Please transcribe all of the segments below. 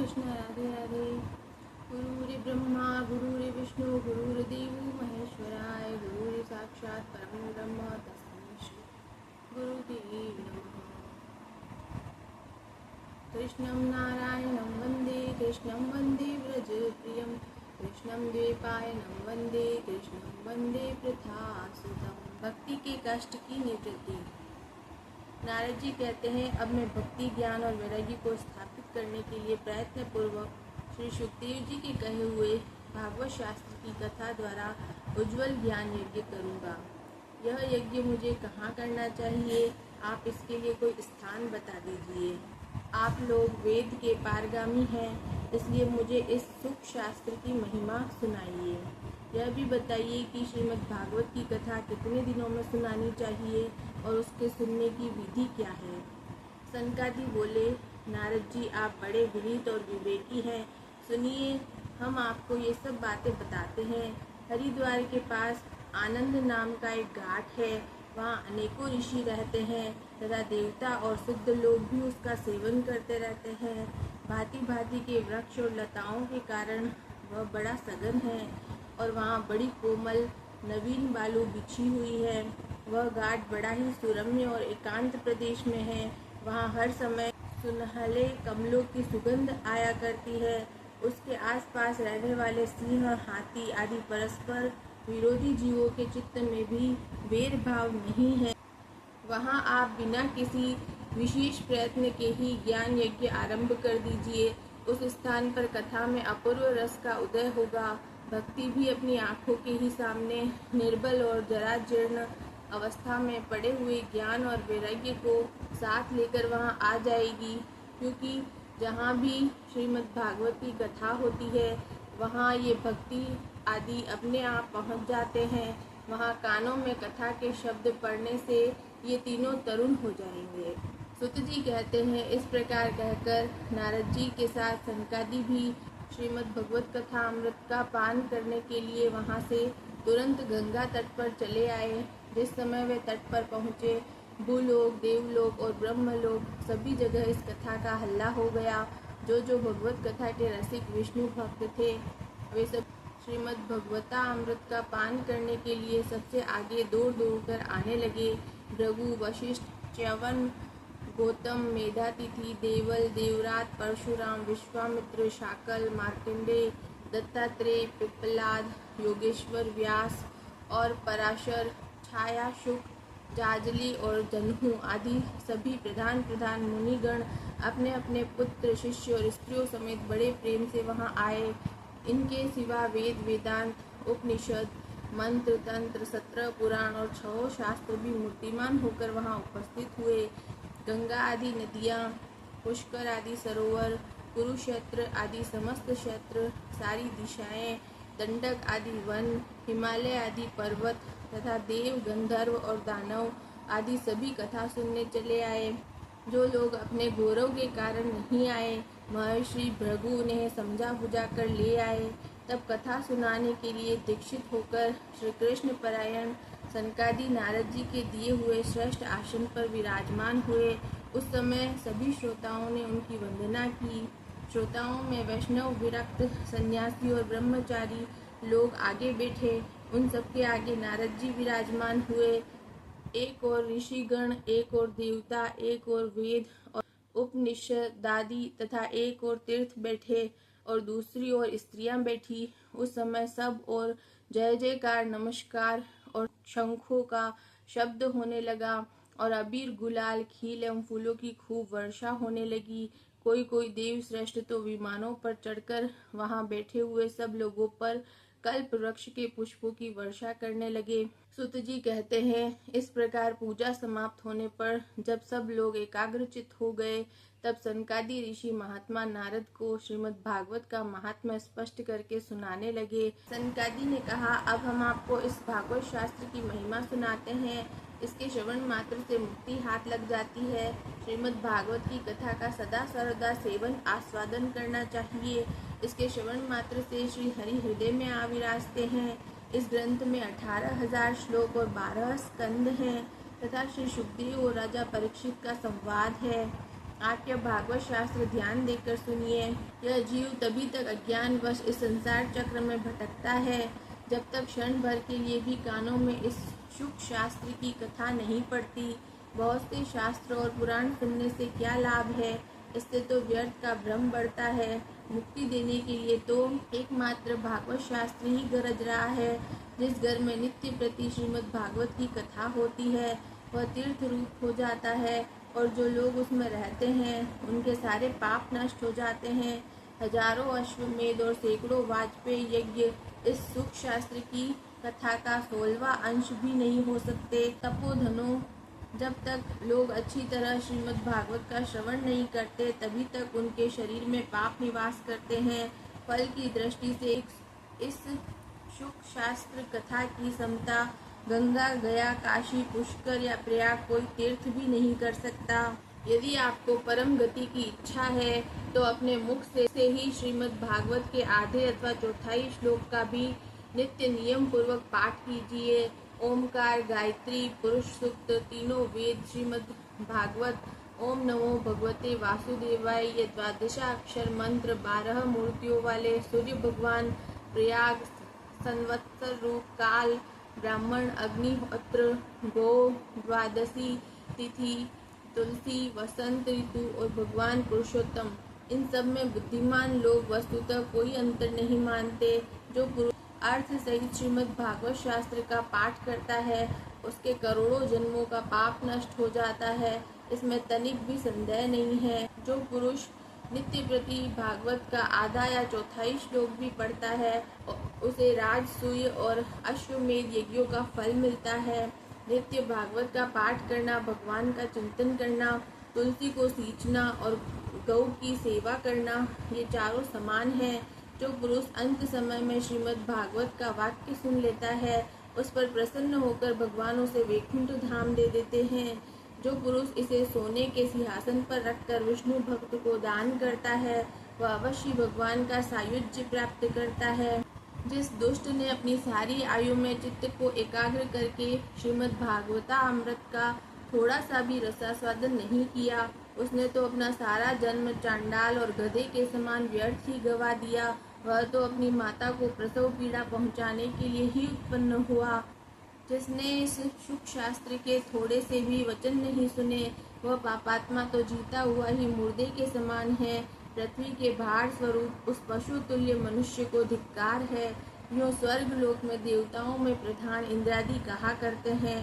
कृष्ण राधे राधे। गुरुर्ब्रह्मा गुरुर्विष्णु गुरुर्देवो महेश्वराय गुरुर् साक्षात् परम ब्रह्म तस्मै श्री गुरुदेव नमः। कृष्णं नारायणं वन्दे कृष्णं वन्दे व्रजप्रियं कृष्णं द्वैपायनं वन्दे कृष्णं वन्दे पृथासुतं। भक्ति के कष्ट की निवृत्ति। नारद जी कहते हैं, अब मैं भक्ति ज्ञान और वैराग्य को स्थापित करने के लिए प्रयत्न पूर्वक श्री सुखदेव जी के कहे हुए भागवत शास्त्र की कथा द्वारा उज्जवल ज्ञान यज्ञ करूँगा। यह यज्ञ मुझे कहाँ करना चाहिए? आप इसके लिए कोई स्थान बता दीजिए। आप लोग वेद के पारगामी हैं, इसलिए मुझे इस सुख शास्त्र की महिमा सुनाइए। यह भी बताइए कि श्रीमद् भागवत की कथा कितने दिनों में सुनानी चाहिए और उसके सुनने की विधि क्या है। सनकादि बोले, नारद जी आप बड़े विनीत और विवेकी हैं, सुनिए हम आपको ये सब बातें बताते हैं। हरिद्वार के पास आनंद नाम का एक घाट है, वहाँ अनेकों ऋषि रहते हैं तथा देवता और सिद्ध लोग भी उसका सेवन करते रहते हैं। भांति भांति के वृक्ष और लताओं के कारण वह बड़ा सघन है और वहाँ बड़ी कोमल नवीन बालू बिछी हुई है। वह घाट बड़ा ही सुरम्य और एकांत प्रदेश में है। वहाँ हर समय सुनहले कमलों की सुगंध आया करती है। उसके आसपास रहने वाले सिंह, हाथी आदि परस्पर विरोधी जीवों के चित्त में भी वैर भाव नहीं है। वहाँ आप बिना किसी विशेष प्रयत्न के ही ज्ञान यज्ञ आरंभ कर दीजिए। उस स्थान पर कथा में अपूर्व रस का उदय होगा। भक्ति भी अपनी आँखों के ही सामने निर्बल और जराजीर्ण अवस्था में पड़े हुए ज्ञान और वैराग्य को साथ लेकर वहाँ आ जाएगी, क्योंकि जहाँ भी श्रीमद् भागवत की कथा होती है वहाँ ये भक्ति आदि अपने आप पहुँच जाते हैं। वहाँ कानों में कथा के शब्द पढ़ने से ये तीनों तरुण हो जाएंगे। सुत जी कहते हैं, इस प्रकार कहकर नारद जी के साथ सनकादि भी श्रीमद् भगवत कथा अमृत का पान करने के लिए वहाँ से तुरंत गंगा तट पर चले आए। जिस समय वे तट पर पहुँचे, भूलोक, देवलोक और ब्रह्मलोक सभी जगह इस कथा का हल्ला हो गया। जो भगवत कथा के रसिक विष्णु भक्त थे, वे सब श्रीमद् भगवता अमृत का पान करने के लिए सबसे आगे दौड़ कर आने लगे। भृगु, वशिष्ठ, च्यवन, गौतम, मेधातिथि, देवल, देवरात, परशुराम, विश्वामित्र, शाकल, मार्कंडेय, दत्तात्रेय, पिप्पलाद, योगेश्वर, व्यास और पराशर, छाया, शुक, जाजली और जन्हू आदि सभी प्रधान मुनिगण अपने अपने पुत्र, शिष्य और स्त्रियों समेत बड़े प्रेम से वहां आए। इनके सिवा वेद, वेदांत, उपनिषद, मंत्र, तंत्र, 17 पुराण और 6 शास्त्र भी मूर्तिमान होकर वहां उपस्थित हुए। गंगा आदि नदियाँ, पुष्कर आदि सरोवर, कुरुक्षेत्र आदि समस्त क्षेत्र, सारी दिशाएं, दंडक आदि वन, हिमालय आदि पर्वत तथा देव, गंधर्व और दानव आदि सभी कथा सुनने चले आए। जो लोग अपने गौरव के कारण नहीं आए, महर्षि भृगु उन्हें समझा बुझा कर ले आए। तब कथा सुनाने के लिए दीक्षित होकर श्री कृष्ण परायण सनकादि नारद जी के दिए हुए श्रेष्ठ आसन पर विराजमान हुए। उस समय सभी श्रोताओं ने उनकी वंदना की। श्रोताओं में वैष्णव, विरक्त, सन्यासी और ब्रह्मचारी लोग आगे बैठे। उन सबके आगे नारद जी विराजमान हुए। एक और ऋषिगण, एक और देवता, एक और वेद और उपनिषदादि तथा एक और तीर्थ बैठे और दूसरी ओर स्त्रियां बैठी। उस समय सब और जय जयकार, नमस्कार और शंखों का शब्द होने लगा और अबीर, गुलाल, खील एवं फूलों की खूब वर्षा होने लगी। कोई देव श्रेष्ठ तो विमानों पर चढ़कर वहां बैठे हुए सब लोगों पर कल्प वृक्ष के पुष्पों की वर्षा करने लगे। सुत जी कहते हैं, इस प्रकार पूजा समाप्त होने पर जब सब लोग एकाग्रचित हो गए, तब सनकादि ऋषि महात्मा नारद को श्रीमद् भागवत का महात्म्य स्पष्ट करके सुनाने लगे। सनकादि ने कहा, अब हम आपको इस भागवत शास्त्र की महिमा सुनाते हैं। इसके श्रवण मात्र से मुक्ति हाथ लग जाती है। श्रीमद् भागवत की कथा का सदा सर्वदा सेवन आस्वादन करना चाहिए। इसके श्रवण मात्र से श्री हरि हृदय में आविराजते हैं। इस ग्रंथ में 18,000 श्लोक और 12 स्कंद हैं तथा श्री सुखदेव और राजा परीक्षित का संवाद है। आप यह भागवत शास्त्र ध्यान देकर सुनिए। यह जीव तभी तक अज्ञानवश इस संसार चक्र में भटकता है जब तक क्षण भर के लिए भी कानों में इस शुक शास्त्र की कथा नहीं पड़ती। बहुत से शास्त्र और पुराण सुनने से क्या लाभ है, इससे तो व्यर्थ का भ्रम बढ़ता है। मुक्ति देने के लिए तो एकमात्र भागवत शास्त्र ही गरज रहा है। जिस घर में नित्य प्रति श्रीमद् भागवत की कथा होती है वह तीर्थ रूप हो जाता है और जो लोग उसमें रहते हैं उनके सारे पाप नष्ट हो जाते हैं। हजारों अश्वमेध और सैकड़ों वाजपेयी यज्ञ इस सुख शास्त्र की कथा का 16वां अंश भी नहीं हो सकते। तपोधनों, जब तक लोग अच्छी तरह श्रीमद् भागवत का श्रवण नहीं करते तभी तक उनके शरीर में पाप निवास करते हैं। फल की दृष्टि से इस शुक शास्त्र कथा की समता गंगा, गया, काशी, पुष्कर या प्रयाग कोई तीर्थ भी नहीं कर सकता। यदि आपको परम गति की इच्छा है तो अपने मुख से ही श्रीमद् भागवत के आधे अथवा चौथाई श्लोक का भी नित्य नियम पूर्वक पाठ कीजिए। ओमकार, गायत्री, पुरुष सूक्त, तीनों वेद, श्रीमद् भागवत, ओम नमो भगवते वासुदेवाय, ये द्वादशाक्षर मंत्र 12 मूर्तियों वाले सूर्य भगवान, प्रयाग, संवत्सर रूप, काल, ब्राह्मण, अग्निहोत्र, गो, द्वादशी तिथि, तुलसी, वसंत ऋतु और भगवान पुरुषोत्तम, इन सब में बुद्धिमान लोग वस्तुतः कोई अंतर नहीं मानते। जो पुरुष अर्थ सहित श्रीमद् भागवत शास्त्र का पाठ करता है उसके करोड़ों जन्मों का पाप नष्ट हो जाता है, इसमें तनिक भी संदेह नहीं है। जो पुरुष नित्य प्रति भागवत का आधा या चौथाई श्लोक भी पढ़ता है उसे राजसूय और अश्वमेध यज्ञों का फल मिलता है। नित्य भागवत का पाठ करना, भगवान का चिंतन करना, तुलसी को सींचना और गौ की सेवा करना, ये चारों समान हैं। जो पुरुष अंत समय में श्रीमद् भागवत का वाक्य सुन लेता है उस पर प्रसन्न होकर भगवान उसे वैकुंठ धाम दे देते हैं। जो पुरुष इसे सोने के सिंहासन पर रखकर विष्णु भक्त को दान करता है वह अवश्य भगवान का सायुज्य प्राप्त करता है। जिस दुष्ट ने अपनी सारी आयु में चित्त को एकाग्र करके श्रीमद् भागवता अमृत का थोड़ा सा भी रसास्वादन नहीं किया उसने तो अपना सारा जन्म चांडाल और गधे के समान व्यर्थ ही गवा दिया। वह तो अपनी माता को प्रसव पीड़ा पहुंचाने के लिए ही उत्पन्न हुआ। जिसने इस शुक शास्त्र के थोड़े से भी वचन नहीं सुने वह पापात्मा तो जीता हुआ ही मुर्दे के समान है। पृथ्वी के भार स्वरूप उस पशु तुल्य मनुष्य को धिक्कार है। यूँ स्वर्ग लोक में देवताओं में प्रधान इंद्रादि कहा करते हैं।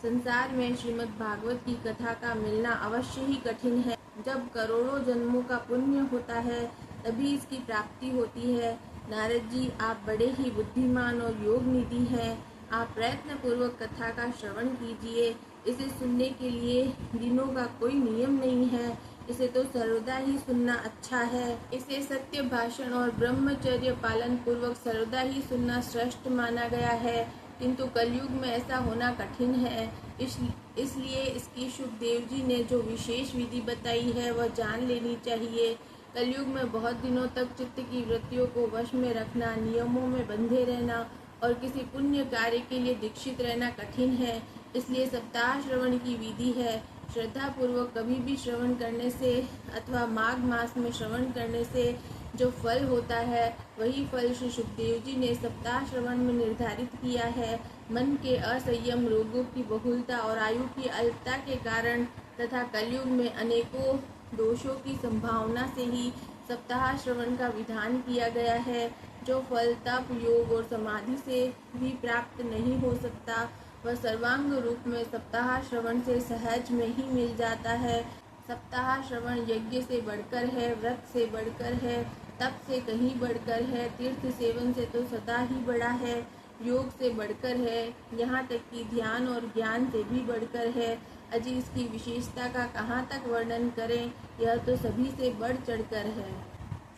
संसार में श्रीमद् भागवत की कथा का मिलना अवश्य ही कठिन है। जब करोड़ों जन्मों का पुण्य होता है तभी इसकी प्राप्ति होती है। नारद जी, आप बड़े ही बुद्धिमान और योग निधि हैं। आप प्रयत्न पूर्वक कथा का श्रवण कीजिए। इसे सुनने के लिए दिनों का कोई नियम नहीं है, इसे तो सर्वदा ही सुनना अच्छा है। इसे सत्य भाषण और ब्रह्मचर्य पालन पूर्वक सर्वदा ही सुनना श्रेष्ठ माना गया है, किंतु कलयुग में ऐसा होना कठिन है। इसलिए इसकी शुकदेव जी ने जो विशेष विधि बताई है वह जान लेनी चाहिए। कलयुग में बहुत दिनों तक चित्त की वृत्तियों को वश में रखना, नियमों में बंधे रहना और किसी पुण्य कार्य के लिए दीक्षित रहना कठिन है। इसलिए सप्ताह श्रवण की विधि है। श्रद्धा पूर्वक कभी भी श्रवण करने से अथवा माघ मास में श्रवण करने से जो फल होता है वही फल श्री सुखदेव जी ने सप्ताह श्रवण में निर्धारित किया है। मन के असंयम, रोगों की बहुलता और आयु की अल्पता के कारण तथा कलयुग में अनेकों दोषों की संभावना से ही सप्ताह श्रवण का विधान किया गया है। जो फल तप, योग और समाधि से भी प्राप्त नहीं हो सकता वह सर्वांग रूप में सप्ताह श्रवण से सहज में ही मिल जाता है। सप्ताह श्रवण यज्ञ से बढ़कर है, व्रत से बढ़कर है, तप से कहीं बढ़कर है, तीर्थ सेवन से तो सदा ही बड़ा है, योग से बढ़कर है, यहाँ तक कि ध्यान और ज्ञान से भी बढ़कर है। अजी इसकी विशेषता का कहाँ तक वर्णन करें, यह तो सभी से बढ़ चढ़कर है।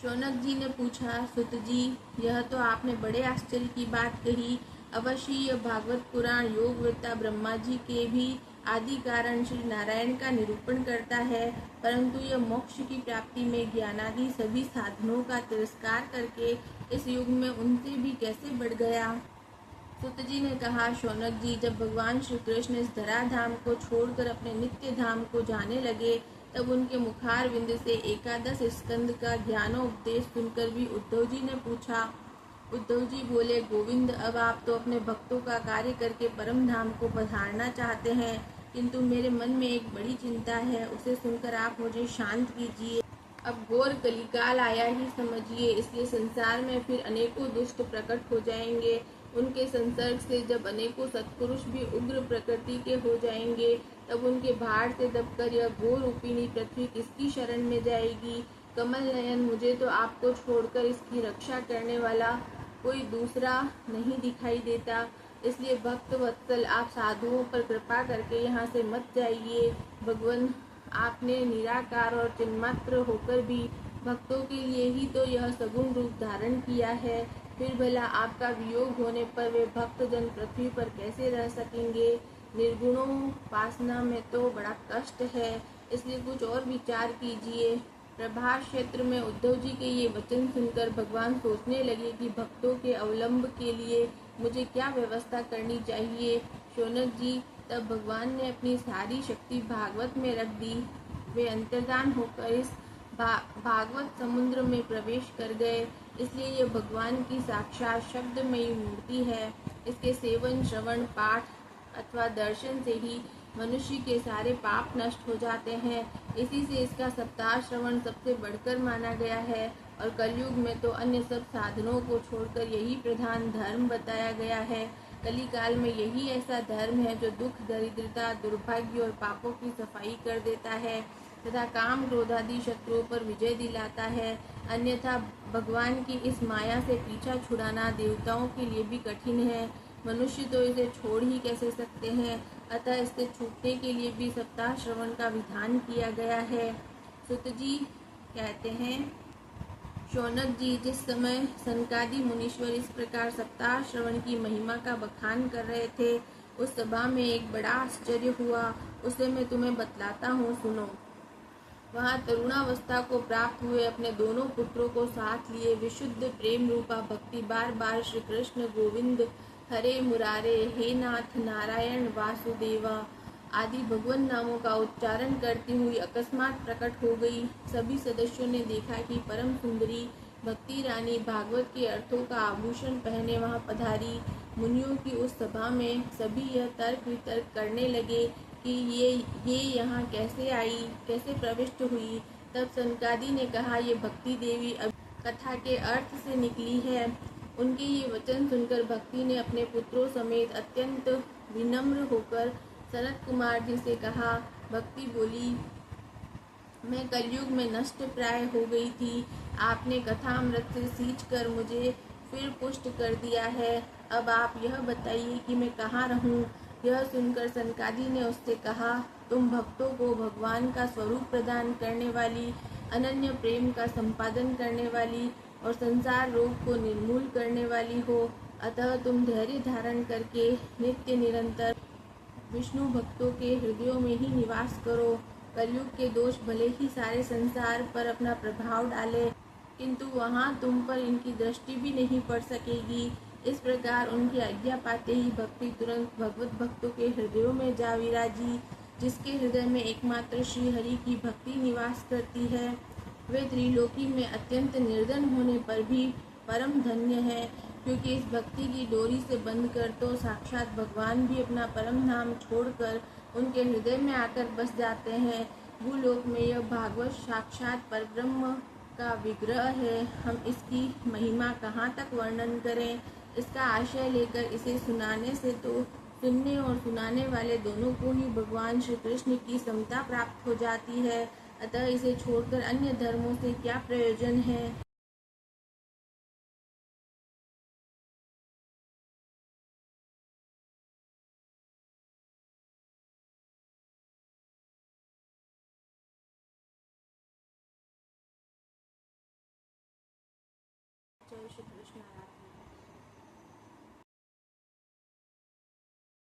शौनक जी ने पूछा, सुत जी, यह तो आपने बड़े आश्चर्य की बात कही। अवश्य यह भागवत पुराण योगवृत्ता ब्रह्मा जी के भी आदि कारण श्री नारायण का निरूपण करता है, परंतु यह मोक्ष की प्राप्ति में ज्ञानादि सभी साधनों का तिरस्कार करके इस युग में उनसे भी कैसे बढ़ गया। सुत जी ने कहा, शौनक जी, जब भगवान श्री कृष्ण इस धरा धाम को छोड़कर अपने नित्य धाम को जाने लगे तब उनके मुखारविंद से एकादश स्कंद का ज्ञानोपदेश सुनकर भी उद्धव जी ने पूछा। उद्धव जी बोले, गोविंद, अब आप तो अपने भक्तों का कार्य करके परम धाम को पधारना चाहते हैं, किंतु मेरे मन में एक बड़ी चिंता है, उसे सुनकर आप मुझे शांत कीजिए। अब घोर कलिकाल आया ही समझिए, इसलिए संसार में फिर अनेकों दुष्ट प्रकट हो जाएंगे। उनके संसर्ग से जब अनेकों सत्पुरुष भी उग्र प्रकृति के हो जाएंगे, तब उनके भार से दबकर यह घोर रूपिणी पृथ्वी किसकी शरण में जाएगी। कमल नयन, मुझे तो आपको छोड़कर इसकी रक्षा करने वाला कोई दूसरा नहीं दिखाई देता, इसलिए भक्त वत्सल, आप साधुओं पर कृपा करके यहाँ से मत जाइए। भगवान, आपने निराकार और चिन्मात्र होकर भी भक्तों के लिए ही तो यह सगुण रूप धारण किया है, फिर भला आपका वियोग होने पर वे भक्त जन पृथ्वी पर कैसे रह सकेंगे। निर्गुणोपासना में तो बड़ा कष्ट है, इसलिए कुछ और विचार कीजिए। प्रभास क्षेत्र में उद्धव जी के ये वचन सुनकर भगवान सोचने लगे कि भक्तों के अवलंब के लिए मुझे क्या व्यवस्था करनी चाहिए। शौनक जी, तब भगवान ने अपनी सारी शक्ति भागवत में रख दी। वे अंतर्धान होकर इस भागवत समुद्र में प्रवेश कर गए, इसलिए यह भगवान की साक्षात शब्दमयी मूर्ति है। इसके सेवन, श्रवण, पाठ अथवा दर्शन से ही मनुष्य के सारे पाप नष्ट हो जाते हैं। इसी से इसका सप्ताह श्रवण सबसे बढ़कर माना गया है, और कलयुग में तो अन्य सब साधनों को छोड़कर यही प्रधान धर्म बताया गया है। कली काल में यही ऐसा धर्म है जो दुख, दरिद्रता, दुर्भाग्य और पापों की सफाई कर देता है तथा काम, क्रोध आदि शत्रुओं पर विजय दिलाता है। अन्यथा भगवान की इस माया से पीछा छुड़ाना देवताओं के लिए भी कठिन है। मनुष्य तो इसे छोड़ ही कैसे सकते हैं, अतः इससे छूटने के लिए भी सप्ताह श्रवण का विधान किया गया है। सुत जी कहते हैं, शौनक जी, जिस समय सनकादि मुनीश्वर इस प्रकार सप्ताह श्रवण की महिमा का बखान कर रहे थे, उस सभा में एक बड़ा आश्चर्य हुआ, उसे मैं तुम्हें बतलाता हूँ, सुनो। वहाँ तरुणावस्था को प्राप्त हुए अपने दोनों पुत्रों को साथ लिए विशुद्ध प्रेम रूपा भक्ति बार बार श्री कृष्ण गोविंद, हरे मुरारे, हे नाथ नारायण वासुदेवा आदि भगवान नामों का उच्चारण करती हुई अकस्मात प्रकट हो गई। सभी सदस्यों ने देखा कि परम सुंदरी भक्ति रानी भागवत के अर्थों का आभूषण पहने वहाँ पधारी। मुनियों की उस सभा में सभी यह तर्क वितर्क करने लगे कि ये यहाँ कैसे आई, कैसे प्रविष्ट हुई। तब सनकादि ने कहा, ये भक्ति देवी कथा के अर्थ से निकली है। उनके ये वचन सुनकर भक्ति ने अपने पुत्रों समेत अत्यंत विनम्र होकर सनत कुमार जी से कहा। भक्ति बोली, मैं कलयुग में नष्ट प्राय हो गई थी, आपने कथामृत से सींचकर मुझे फिर पुष्ट कर दिया है। अब आप यह बताइए कि मैं कहाँ रहूं। यह सुनकर सनकादि ने उससे कहा, तुम भक्तों को भगवान का स्वरूप प्रदान करने वाली, अनन्य प्रेम का संपादन करने वाली और संसार रोग को निर्मूल करने वाली हो, अतः तुम धैर्य धारण करके नित्य निरंतर विष्णु भक्तों के हृदयों में ही निवास करो। कलयुग के दोष भले ही सारे संसार पर अपना प्रभाव डाले, किंतु वहाँ तुम पर इनकी दृष्टि भी नहीं पड़ सकेगी। इस प्रकार उनकी आज्ञा पाते ही भक्ति तुरंत भगवत भक्तों के हृदयों में जा विराजी। जिसके हृदय में एकमात्र श्री हरि की भक्ति निवास करती है, वे त्रिलोकी में अत्यंत निर्धन होने पर भी परम धन्य है, क्योंकि इस भक्ति की डोरी से बंधकर तो साक्षात भगवान भी अपना परम नाम छोड़कर उनके हृदय में आकर बस जाते हैं। भूलोक में यह भागवत साक्षात परब्रह्म का विग्रह है। हम इसकी महिमा कहाँ तक वर्णन करें। इसका आशय लेकर इसे सुनाने से तो सुनने और सुनाने वाले दोनों को ही भगवान श्री कृष्ण की समता प्राप्त हो जाती है, अतः इसे छोड़कर अन्य धर्मों से क्या प्रयोजन है। जय श्री कृष्ण।